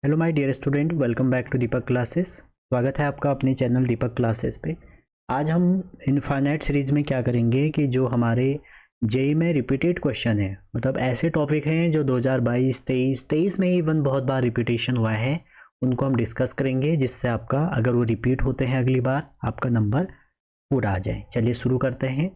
Hello my dear student, welcome back to Deepak classes. स्वागत है आपका अपने चैनल दीपक क्लासेस पे। आज हम इनफाइनाइट सीरीज में क्या करेंगे कि जो हमारे जेई में रिपीटेड क्वेश्चन है, मतलब ऐसे टॉपिक हैं जो 2022, 23 में इवन बहुत बार रिपीटेशन हुआ है, उनको हम डिस्कस करेंगे, जिससे आपका अगर वो रिपीट होते हैं अगली बार आपका नंबर पूरा आ जाए। चलिए शुरू करते हैं।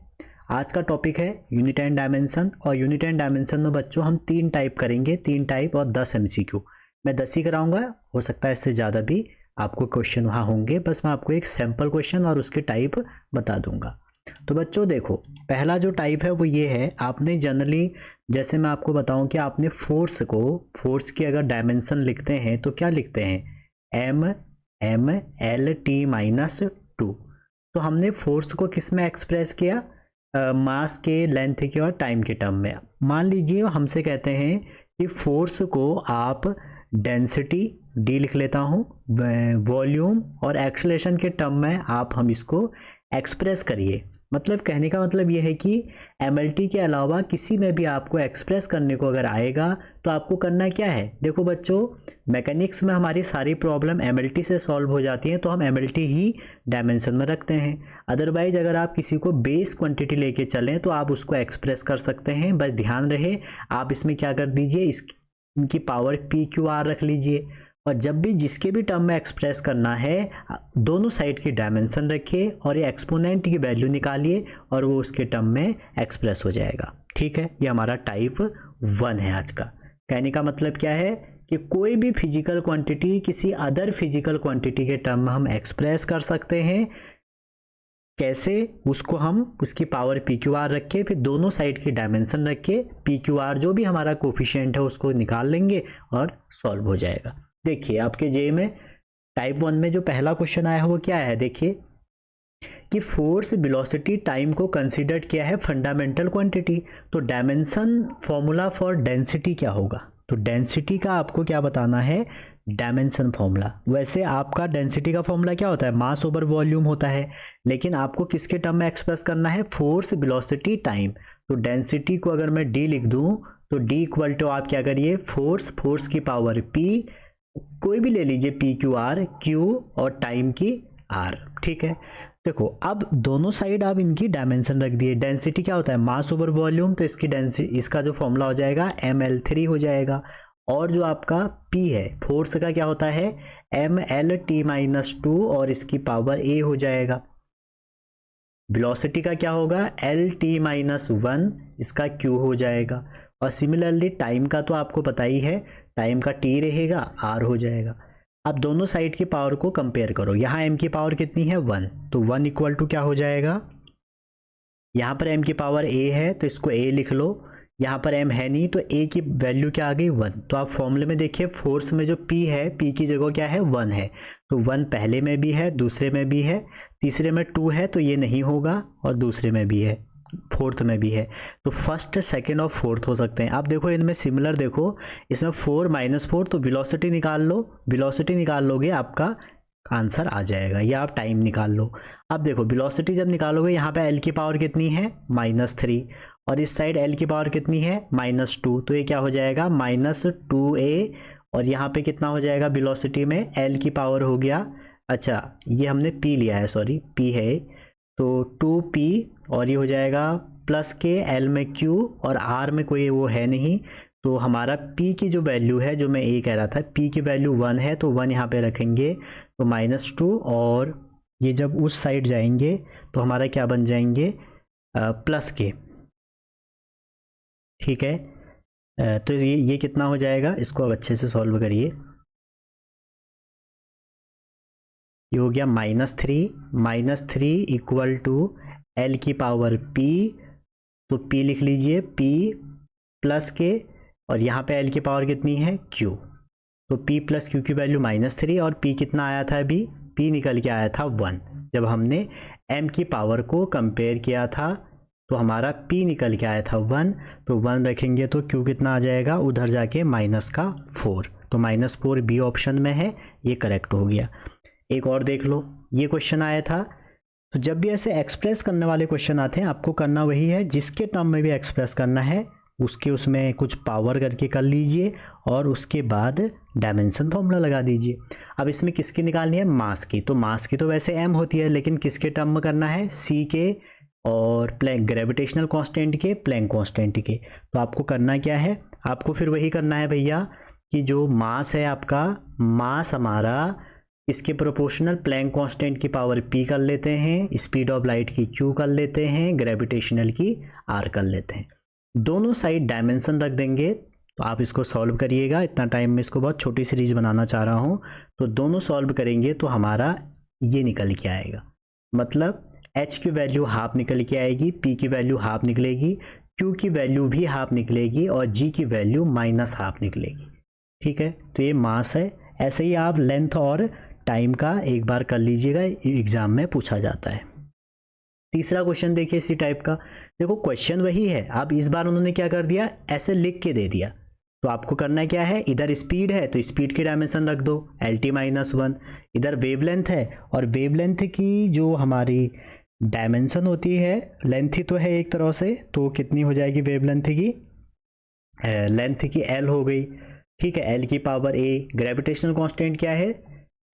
आज का टॉपिक है यूनिट एंड डायमेंशन, और यूनिट एंड डायमेंशन में बच्चों हम 3 टाइप करेंगे, 3 टाइप और 10 एमसीक्यू। मैं 10 ही कराऊंगा, हो सकता है इससे ज़्यादा भी आपको क्वेश्चन वहाँ होंगे, बस मैं आपको एक सैम्पल क्वेश्चन और उसके टाइप बता दूंगा। तो बच्चों देखो, पहला जो टाइप है वो ये है, आपने जनरली जैसे मैं आपको बताऊं कि आपने फोर्स की अगर डायमेंशन लिखते हैं तो क्या लिखते हैं, m/l/t-2। तो हमने फोर्स को किस में एक्सप्रेस किया, मास के, लेंथ के और टाइम के टर्म में। मान लीजिए हमसे कहते हैं कि फोर्स को आप डेंसिटी डी लिख लेता हूँ, वॉल्यूम और एक्सेलरेशन के टर्म में आप हम इसको एक्सप्रेस करिए। मतलब कहने का मतलब ये है कि एमएलटी के अलावा किसी में भी आपको एक्सप्रेस करने को अगर आएगा तो आपको करना क्या है। देखो बच्चों, मैकेनिक्स में हमारी सारी प्रॉब्लम एमएलटी से सॉल्व हो जाती हैं, तो हम एमएलटी ही डायमेंशन में रखते हैं। अदरवाइज अगर आप किसी को बेस क्वांटिटी लेके चलें तो आप उसको एक्सप्रेस कर सकते हैं। बस ध्यान रहे आप इसमें क्या कर दीजिए, इनकी पावर पी क्यू आर रख लीजिए, और जब भी जिसके भी टर्म में एक्सप्रेस करना है दोनों साइड की डायमेंशन रखिए और ये एक्सपोनेंट की वैल्यू निकालिए और वो उसके टर्म में एक्सप्रेस हो जाएगा। ठीक है, ये हमारा टाइप 1 है आज का। कहने का मतलब क्या है कि कोई भी फिजिकल क्वांटिटी किसी अदर फिजिकल क्वांटिटी के टर्म में हम एक्सप्रेस कर सकते हैं। कैसे, उसको हम उसकी पावर पी क्यू आर रखे, फिर दोनों साइड की डायमेंशन रखे, पी क्यू आर जो भी हमारा कोफिशिएंट है उसको निकाल लेंगे और सॉल्व हो जाएगा। देखिए आपके जे में टाइप 1 में जो पहला क्वेश्चन आया है वो क्या है, देखिए कि फोर्स, वेलोसिटी, टाइम को कंसीडर किया है फंडामेंटल क्वांटिटी। तो डायमेंशन फॉर्मूला फॉर डेंसिटी क्या होगा, तो डेंसिटी का आपको क्या बताना है, डायमेंशन फॉर्मूला। वैसे आपका डेंसिटी का फॉर्मूला क्या होता है, मास ओवर वॉल्यूम होता है, लेकिन आपको किसके टर्म में एक्सप्रेस करना है, फोर्स, वेलोसिटी, टाइम। तो डेंसिटी को अगर मैं डी लिख दूं तो डी इक्वल टू आप क्या करिए, फोर्स की पावर पी, कोई भी ले लीजिए, पी क्यू आर, क्यू और टाइम की आर। ठीक है, देखो अब दोनों साइड आप इनकी डायमेंशन रख दिए। डेंसिटी क्या होता है, मास ओवर वॉल्यूम, तो इसकी डेंसिटी, इसका जो फॉर्मूला हो जाएगा ml3 हो जाएगा। और जो आपका P है फोर्स का क्या होता है, ml/t-2 और इसकी पावर a हो जाएगा। वेलोसिटी का क्या होगा, l/t-1, इसका q हो जाएगा। और सिमिलरली टाइम का तो आपको पता ही है, टाइम का t रहेगा, r हो जाएगा। अब दोनों साइड की पावर को कंपेयर करो, यहाँ m की पावर कितनी है, 1, तो 1 इक्वल टू क्या हो जाएगा, यहाँ पर m की पावर a है तो इसको a लिख लो, यहाँ पर m है नहीं तो a की वैल्यू क्या आ गई, 1। तो आप फॉर्मूले में देखिए फोर्स में जो p है, p की जगह क्या है, 1 है, तो 1 पहले में भी है, दूसरे में भी है, तीसरे में 2 है तो ये नहीं होगा, और दूसरे में भी है, फोर्थ में भी है, तो फर्स्ट, सेकंड और फोर्थ हो सकते हैं। आप देखो इनमें सिमिलर, देखो इसमें 4 - 4, तो वेलोसिटी निकाल लो, वेलोसिटी निकाल लोगे आपका आंसर आ जाएगा, या आप टाइम निकाल लो। अब देखो वेलोसिटी जब निकालोगे, यहाँ पे l की पावर कितनी है, -3, और इस साइड l की पावर कितनी है, -2, तो ये क्या हो जाएगा, -2a, और यहाँ पे कितना हो जाएगा वेलोसिटी में, l की पावर हो गया, अच्छा ये हमने p लिया है, सॉरी p है, तो 2p, और ये हो जाएगा प्लस के l में q और r में कोई वो है नहीं, तो हमारा p की जो वैल्यू है, जो मैं a कह रहा था, p की वैल्यू 1 है, तो 1 यहाँ पे रखेंगे, तो -2, और ये जब उस साइड जाएंगे तो हमारा क्या बन जाएंगे, प्लस के। ठीक है, तो ये कितना हो जाएगा, इसको अब अच्छे से सॉल्व करिए। ये हो गया -3 इक्वल टू l की पावर p, तो p लिख लीजिए, p प्लस के, और यहाँ पे l की पावर कितनी है, q, तो p प्लस q की वैल्यू -3, और p कितना आया था अभी, p निकल के आया था 1। जब हमने m की पावर को कंपेयर किया था तो हमारा p निकल के आया था 1, तो 1 रखेंगे तो q कितना आ जाएगा, उधर जाके -4, तो -4 बी ऑप्शन में है, ये करेक्ट हो गया। एक और देख लो, ये क्वेश्चन आया था, तो जब भी ऐसे एक्सप्रेस करने वाले क्वेश्चन आते हैं आपको करना वही है, जिसके टर्म में भी एक्सप्रेस करना है उसके उसमें कुछ पावर करके कर लीजिए और उसके बाद डायमेंशन फॉर्मूला लगा दीजिए। अब इसमें किसकी निकालनी है, मास की। तो मास की तो वैसे m होती है, लेकिन किसके टर्म में करना है, c के और प्लैंक ग्रेविटेशनल कांस्टेंट के, प्लैंक कांस्टेंट के। तो आपको करना क्या है, आपको फिर वही करना है भैया कि जो मास है आपका, मास हमारा इसके प्रोपोर्शनल प्लैंक कांस्टेंट की पावर p कर लेते हैं, स्पीड ऑफ लाइट की q कर लेते हैं, ग्रेविटेशनल की r कर लेते हैं। दोनों साइड डायमेंशन रख देंगे। तो आप इसको सॉल्व करिएगा, इतना टाइम में इसको बहुत छोटी सीरीज बनाना चाह रहा हूँ। तो दोनों सॉल्व करेंगे तो हमारा ये निकल के आएगा, मतलब h की वैल्यू हाफ निकल के आएगी, p की वैल्यू हाफ निकलेगी, q की वैल्यू भी हाफ निकलेगी और g की वैल्यू माइनस हाफ निकलेगी। ठीक है, तो ये मास है। ऐसे ही आप लेंथ और टाइम का एक बार कर लीजिएगा, एग्जाम में पूछा जाता है। तीसरा क्वेश्चन देखिए इसी टाइप का। देखो क्वेश्चन वही है, अब इस बार उन्होंने क्या कर दिया, ऐसे लिख के दे दिया। तो आपको करना क्या है, इधर स्पीड है तो स्पीड की डायमेंशन रख दो LT-1, इधर वेवलेंथ है और वेवलेंथ की जो हमारी डायमेंशन होती है, लेंथ ही तो है एक तरह से, तो कितनी हो जाएगी वेवलेंथ की, लेंथ की L हो गई। ठीक है, L की पावर A, ग्रेविटेशनल कांस्टेंट क्या है,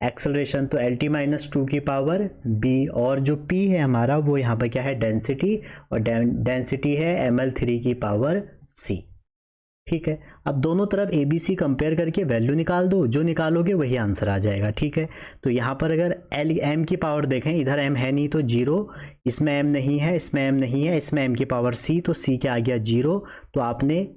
एक्सेलरेशन, तो LT-2 की पावर B, और जो P है हमारा वो यहाँ पर क्या है, डेंसिटी, और डेंसिटी है ml3 की पावर C। ठीक है, अब दोनों तरफ ABC कंपेयर करके वैल्यू निकाल दो, जो निकालोगे वही आंसर आ जाएगा। ठीक है, तो यहाँ पर अगर m की पावर देखें, इधर m है नहीं तो 0, इसमें m नहीं है, इसमें m नहीं है, इसमें m की पावर C, तो C क्या आ गया 0। तो आपने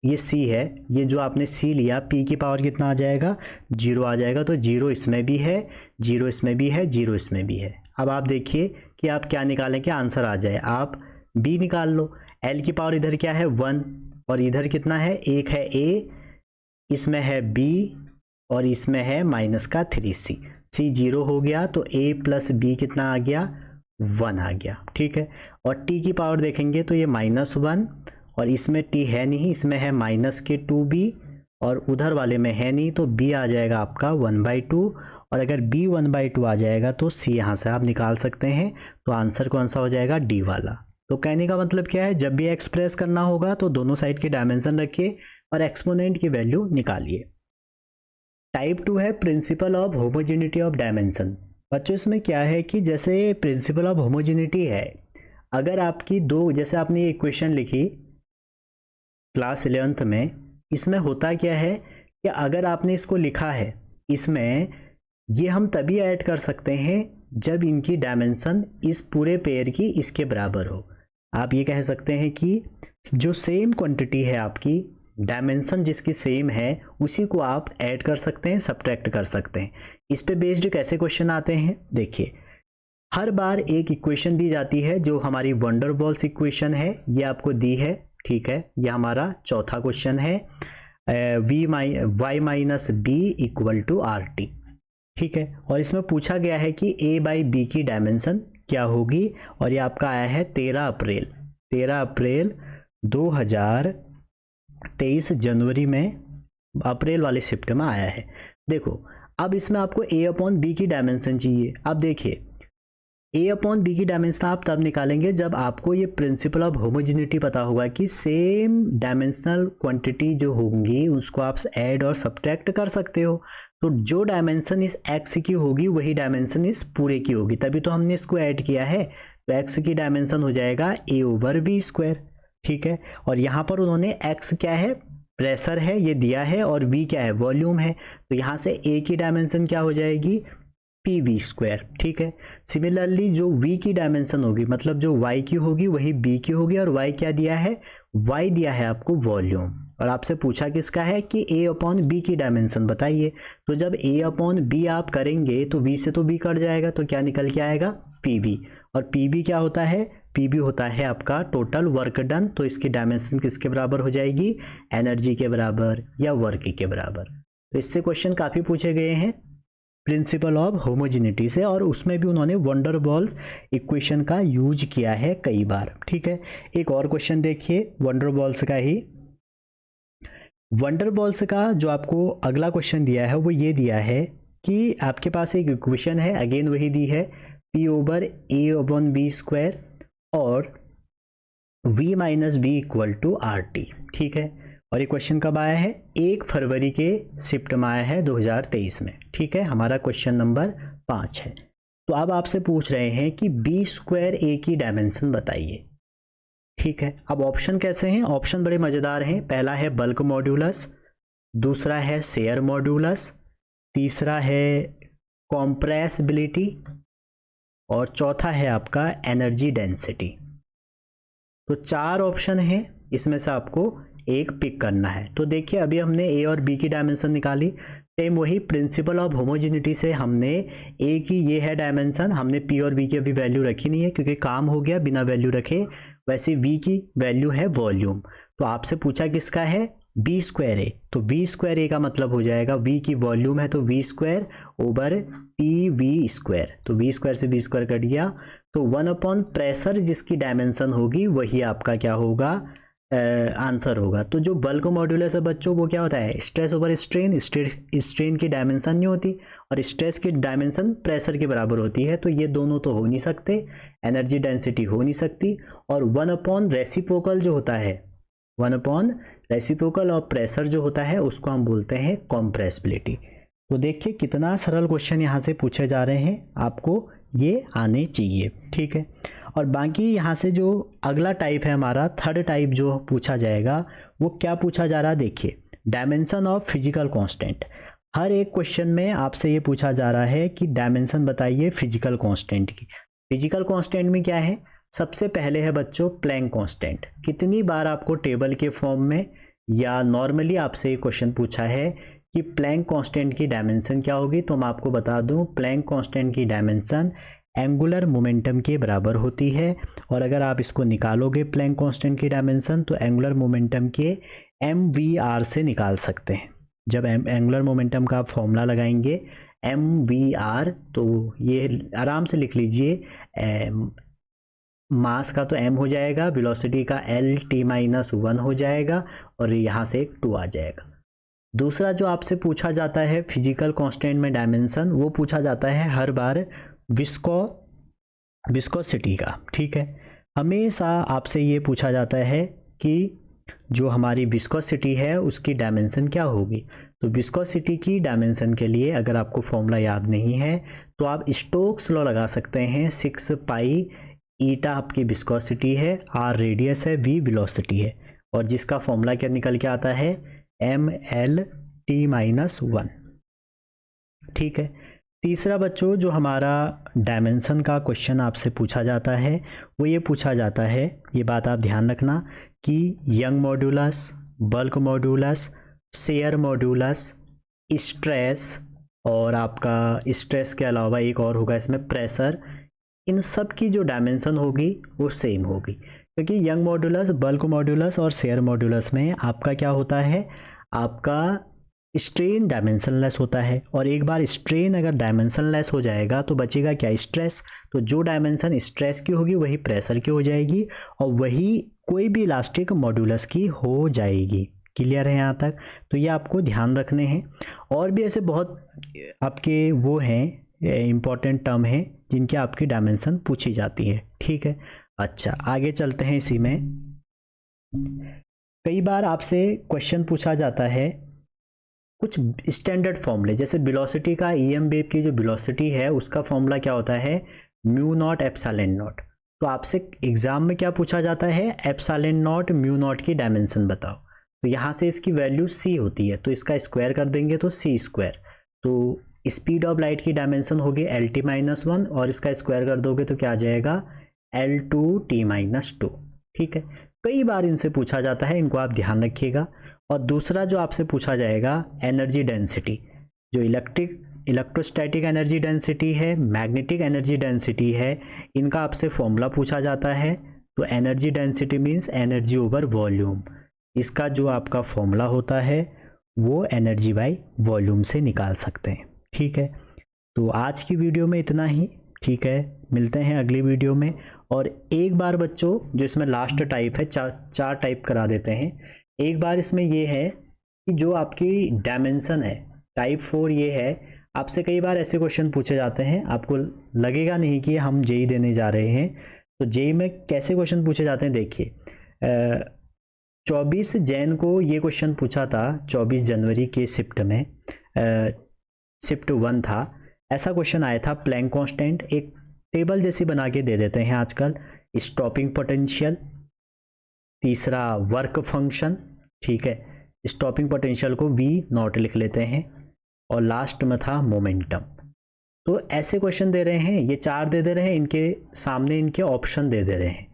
ये C है, ये जो आपने C लिया, P की पावर कितना आ जाएगा, 0 आ जाएगा। तो 0 इसमें भी है, 0 इसमें भी है, 0 इसमें भी है। अब आप देखिए कि आप क्या निकालें कि आंसर आ जाए, आप B निकाल लो। L की पावर इधर क्या है 1, और इधर कितना है, एक है A, इसमें है B और इसमें है माइनस का 3C। C 0 हो गया तो A प्लस B कितना आ गया, 1 आ गया। ठीक है, और T की पावर देखेंगे तो ये -1, और इसमें T है नहीं, इसमें है माइनस के 2B, और उधर वाले में है नहीं, तो B आ जाएगा आपका 1/2, और अगर B 1/2 आ जाएगा तो C यहाँ से आप निकाल सकते हैं। तो आंसर कौन सा हो जाएगा, D वाला। तो कहने का मतलब क्या है, जब भी एक्सप्रेस करना होगा तो दोनों साइड की डायमेंशन रखिए और एक्सपोनेंट की वैल्यू निकालिए। टाइप 2 है principle of homogeneity of dimension. बच्चों इसमें क्या है कि जैसे प्रिंसिपल ऑफ होमोजेनिटी है, अगर आपकी दो, जैसे आपने ये इक्वेशन लिखी क्लास 11th में, इसमें होता क्या है कि अगर आपने इसको लिखा है, इसमें ये हम तभी ऐड कर सकते हैं जब इनकी डायमेंशन इस पूरे पेयर की इसके बराबर हो। आप ये कह सकते हैं कि जो सेम क्वांटिटी है आपकी, डायमेंशन जिसकी सेम है, उसी को आप ऐड कर सकते हैं, सब्ट्रैक्ट कर सकते हैं। इस पे बेस्ड कैसे क्वेश्चन आते हैं, देखिए हर बार एक इक्वेशन दी जाती है जो हमारी वंडरवॉल्स इक्वेशन है, ये आपको दी है। ठीक है, ये हमारा चौथा क्वेश्चन है, y minus b equal to RT। ठीक है, और इसमें पूछा गया है कि A/B की डायमेंशन क्या होगी, और ये आपका आया है 13 अप्रैल 2023 जनवरी में, अप्रैल वाले शिफ्ट में आया है। देखो अब इसमें आपको A/B की डायमेंशन चाहिए। अब देखिए A/B की डायमेंशन आप तब निकालेंगे जब आपको ये प्रिंसिपल ऑफ होमोजेनिटी पता होगा कि सेम डायमेंशनल क्वांटिटी जो होंगी उसको आप ऐड और सब्ट्रैक्ट कर सकते हो। तो जो डायमेंशन इस x की होगी वही डायमेंशन इस पूरे की होगी, तभी तो हमने इसको ऐड किया है। तो x की डायमेंशन हो जाएगा A/V²। ठीक है, और यहाँ पर उन्होंने x क्या है, प्रेशर है, ये दिया है, और v क्या है, वॉल्यूम है। तो यहाँ से a की डायमेंशन क्या हो जाएगी, PV²। ठीक है, सिमिलरली जो v की डायमेंशन होगी, मतलब जो y की होगी वही b की होगी, और y क्या दिया है, y दिया है आपको वॉल्यूम, और आपसे पूछा किसका है कि A/B की डायमेंशन बताइए। तो जब A/B आप करेंगे तो v से तो v कट जाएगा, तो क्या निकल के आएगा, PV। और PV क्या होता है, PV होता है आपका टोटल वर्क डन। तो इसकी डायमेंशन किसके बराबर हो जाएगी, एनर्जी के बराबर या वर्क के बराबर। तो इससे क्वेश्चन काफ़ी पूछे गए हैं प्रिंसिपल ऑफ होमोजेनिटी से, और उसमें भी उन्होंने वंडरवॉल्स इक्वेशन का यूज किया है कई बार। ठीक है, एक और क्वेश्चन देखिए वंडरवॉल्स का ही। वंडरवॉल्स का जो आपको अगला क्वेश्चन दिया है वो ये दिया है कि आपके पास एक इक्वेशन है, अगेन वही दी है, P/A/B² और V - B equal to RT। ठीक है, और ये क्वेश्चन कब आया है? 1 फरवरी के शिफ्ट में आया है 2023 में। ठीक है, हमारा क्वेश्चन नंबर 5 है। तो अब आपसे पूछ रहे हैं कि बी स्क्वायर ए की डायमेंशन बताइए। ठीक है, अब ऑप्शन कैसे हैं? ऑप्शन बड़े मज़ेदार हैं। पहला है बल्क मॉड्यूलस, दूसरा है शेयर मॉड्यूलस, तीसरा है कॉम्प्रेसिबिलिटी और चौथा है आपका एनर्जी डेंसिटी। तो 4 ऑप्शन हैं, इसमें से आपको एक पिक करना है। तो देखिए, अभी हमने ए और बी की डायमेंशन निकाली, सेम वही प्रिंसिपल ऑफ होमोजेनिटी से हमने ए की ये है डायमेंशन, हमने पी और बी की अभी वैल्यू रखी नहीं है क्योंकि काम हो गया बिना वैल्यू रखे। वैसे वी की वैल्यू है वॉल्यूम। तो आपसे पूछा किसका है? बी स्क्वायर ए। तो वी स्क्वायर ए का मतलब हो जाएगा, वी की वॉल्यूम है तो V square over P V square. तो वी स्क्वायर से वी स्क्वायर कट गया, तो 1 प्रेशर जिसकी डायमेंशन होगी वही आपका क्या होगा? आंसर होगा। तो जो बल्क मॉड्यूलस है बच्चों, वो क्या होता है? Stress over strain. स्ट्रेन की डायमेंशन नहीं होती और स्ट्रेस की डायमेंशन प्रेशर के बराबर होती है, तो ये दोनों तो हो नहीं सकते। एनर्जी डेंसिटी हो नहीं सकती। और 1 रेसिप्रोकल जो होता है, 1 रेसिप्रोकल और प्रेशर जो होता है उसको हम बोलते हैं कॉम्प्रेसिबिलिटी। तो देखिए कितना सरल क्वेश्चन यहाँ से पूछे जा रहे हैं, आपको ये आने चाहिए। ठीक है, और बाकी यहाँ से जो अगला टाइप है हमारा, थर्ड टाइप जो पूछा जाएगा, वो क्या पूछा जा रहा है? देखिए, डायमेंशन ऑफ फिजिकल कांस्टेंट। हर एक क्वेश्चन में आपसे ये पूछा जा रहा है कि डायमेंशन बताइए फिजिकल कांस्टेंट की। फिजिकल कांस्टेंट में क्या है? सबसे पहले है बच्चों प्लैंक कांस्टेंट। कितनी बार आपको टेबल के फॉर्म में या नॉर्मली आपसे ये क्वेश्चन पूछा है कि प्लैंक कांस्टेंट की डायमेंशन क्या होगी, तो मैं आपको बता दूं, प्लैंक कांस्टेंट की डायमेंशन एंगुलर मोमेंटम के बराबर होती है। और अगर आप इसको निकालोगे प्लैंक कांस्टेंट की डायमेंशन, तो एंगुलर मोमेंटम के mvr से निकाल सकते हैं। जब एंगुलर मोमेंटम का आप फॉर्मूला लगाएंगे mvr, तो ये आराम से लिख लीजिए, मास का तो m हो जाएगा, वेलोसिटी का lt-1 हो जाएगा और यहाँ से एक 2 आ जाएगा। दूसरा जो आपसे पूछा जाता है फिजिकल कांस्टेंट में डायमेंशन, वो पूछा जाता है हर बार विस्कोसिटी का। ठीक है, हमेशा आपसे ये पूछा जाता है कि जो हमारी विस्कोसिटी है उसकी डायमेंशन क्या होगी। तो विस्कोसिटी की डायमेंशन के लिए अगर आपको फॉर्मूला याद नहीं है तो आप स्टोक्स लॉ लगा सकते हैं। 6 पाई ईटा आपकी विस्कोसिटी है, आर रेडियस है, वी वेलोसिटी है, और जिसका फॉर्मूला क्या निकल के आता है? mlt-1। ठीक है, तीसरा बच्चों जो हमारा डायमेंशन का क्वेश्चन आपसे पूछा जाता है, वो ये पूछा जाता है, ये बात आप ध्यान रखना, कि young modulus, bulk modulus, share modulus, stress, और आपका स्ट्रेस के अलावा एक और होगा इसमें प्रेशर, इन सब की जो डायमेंशन होगी वो सेम होगी। क्योंकि यंग मॉड्यूलस, बल्क मॉड्यूलस और शेयर मॉड्यूलस में आपका क्या होता है? आपका स्ट्रेन डायमेंशनलेस होता है, और एक बार स्ट्रेन अगर डायमेंशनलेस हो जाएगा तो बचेगा क्या? स्ट्रेस। तो जो डायमेंशन स्ट्रेस की होगी वही प्रेशर की हो जाएगी, और वही कोई भी इलास्टिक मॉड्यूलस की हो जाएगी। क्लियर है यहाँ तक? तो ये आपको ध्यान रखने हैं। और भी ऐसे बहुत आपके वो हैं इम्पॉर्टेंट टर्म हैं जिनके आपकी डायमेंशन पूछी जाती है। ठीक है, अच्छा आगे चलते हैं। इसी में कई बार आपसे क्वेश्चन पूछा जाता है कुछ स्टैंडर्ड फॉर्मूले, जैसे वेलोसिटी का, ईएम वेव की जो वेलोसिटी है उसका फॉर्मूला क्या होता है? Mu naught epsilon not. तो आपसे एग्जाम में क्या पूछा जाता है? एप्सिलॉन नॉट म्यू नॉट की डायमेंशन बताओ। तो यहाँ से इसकी वैल्यू c होती है, तो इसका स्क्वायर कर देंगे तो c स्क्वायर। तो स्पीड ऑफ लाइट की डायमेंशन होगी lt-1, और इसका स्क्वायर कर दोगे तो क्या आ जाएगा? l2t-2। ठीक है, कई बार इनसे पूछा जाता है, इनको आप ध्यान रखिएगा। और दूसरा जो आपसे पूछा जाएगा एनर्जी डेंसिटी, जो इलेक्ट्रोस्टैटिक एनर्जी डेंसिटी है, मैग्नेटिक एनर्जी डेंसिटी है, इनका आपसे फॉर्मूला पूछा जाता है। तो energy density means energy over volume. इसका जो आपका फॉर्मूला होता है वो एनर्जी बाय वॉल्यूम से निकाल सकते हैं। ठीक है, तो आज की वीडियो में इतना ही। ठीक है, मिलते हैं अगली वीडियो में। और एक बार बच्चों जो इसमें लास्ट टाइप है, चार टाइप करा देते हैं। एक बार इसमें ये है कि जो आपकी डायमेंशन है टाइप 4 ये है। आपसे कई बार ऐसे क्वेश्चन पूछे जाते हैं, आपको लगेगा नहीं कि हम जेई देने जा रहे हैं। तो जेई में कैसे क्वेश्चन पूछे जाते हैं, देखिए 24 जैन को ये क्वेश्चन पूछा था 24 जनवरी के शिफ्ट में, शिफ्ट 1 था। ऐसा क्वेश्चन आया था, प्लैंक कांस्टेंट एक टेबल जैसी बना के दे देते हैं आजकल, स्टॉपिंग पोटेंशियल, तीसरा वर्क फंक्शन, ठीक है, स्टॉपिंग पोटेंशियल को V नॉट लिख लेते हैं, और लास्ट में था मोमेंटम। तो ऐसे क्वेश्चन दे रहे हैं, ये 4 दे रहे हैं, इनके सामने इनके ऑप्शन दे रहे हैं।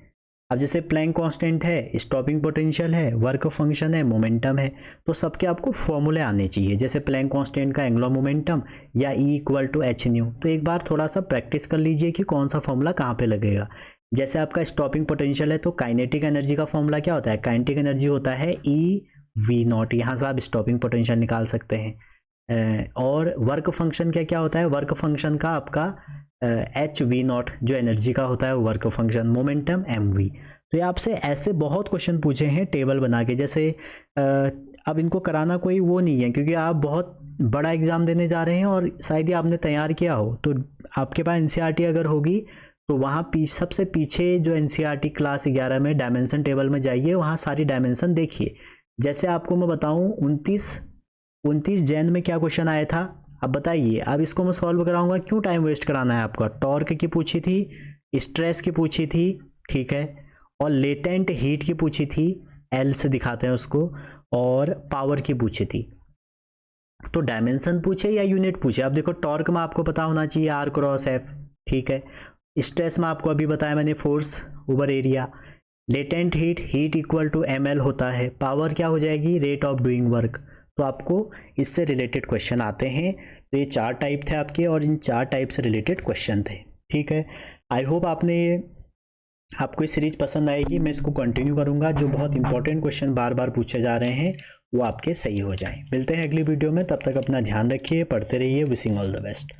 अब जैसे प्लैंक कांस्टेंट है, स्टॉपिंग पोटेंशियल है, वर्क फंक्शन है, मोमेंटम है, तो सबके आपको फॉर्मूले आने चाहिए। जैसे प्लैंक कांस्टेंट का एंगुलर मोमेंटम या E=h/ν। तो एक बार थोड़ा सा प्रैक्टिस कर लीजिए कि कौन सा फॉर्मूला कहाँ पे लगेगा। जैसे आपका स्टॉपिंग पोटेंशियल है तो काइनेटिक एनर्जी का फॉर्मूला क्या होता है, काइनेटिक एनर्जी होता है EV0। यहाँ से आप स्टॉपिंग पोटेंशियल निकाल सकते हैं। और वर्क फंक्शन क्या होता है, वर्क फंक्शन का आपका HV0 जो एनर्जी का होता है वर्क फंक्शन, मोमेंटम MV। तो ये आपसे ऐसे बहुत क्वेश्चन पूछे हैं टेबल बना के। जैसे अब इनको कराना कोई वो नहीं है, क्योंकि आप बहुत बड़ा एग्जाम देने जा रहे हैं और शायद ही आपने तैयार किया हो, तो आपके पास NCERT अगर होगी तो वहाँ सबसे पीछे जो NCERT क्लास 11 में डायमेंशन टेबल में जाइए, वहाँ सारी डायमेंशन देखिए। जैसे आपको मैं बताऊँ 29 जैन में क्या क्वेश्चन आया था, अब बताइए। अब इसको मैं सॉल्व कराऊंगा, क्यों टाइम वेस्ट कराना है आपका। टॉर्क की पूछी थी, स्ट्रेस की पूछी थी, ठीक है, और लेटेंट हीट की पूछी थी, L से दिखाते हैं उसको, और पावर की पूछी थी। तो डायमेंशन पूछे या यूनिट पूछे। अब देखो टॉर्क में आपको पता होना चाहिए R×F, ठीक है। स्ट्रेस में आपको अभी बताया मैंने, force over area. Latent heat equal to ml होता है। पावर क्या हो जाएगी, रेट ऑफ डूइंग वर्क। तो आपको इससे रिलेटेड क्वेश्चन आते हैं। तो ये 4 टाइप थे आपके, और इन 4 टाइप से रिलेटेड क्वेश्चन थे, ठीक है। आई होप आपको ये सीरीज पसंद आएगी। मैं इसको कंटिन्यू करूंगा, जो बहुत इंपॉर्टेंट क्वेश्चन बार बार पूछे जा रहे हैं वो आपके सही हो जाएं। मिलते हैं अगली वीडियो में, तब तक अपना ध्यान रखिए, पढ़ते रहिए। Wishing all the best.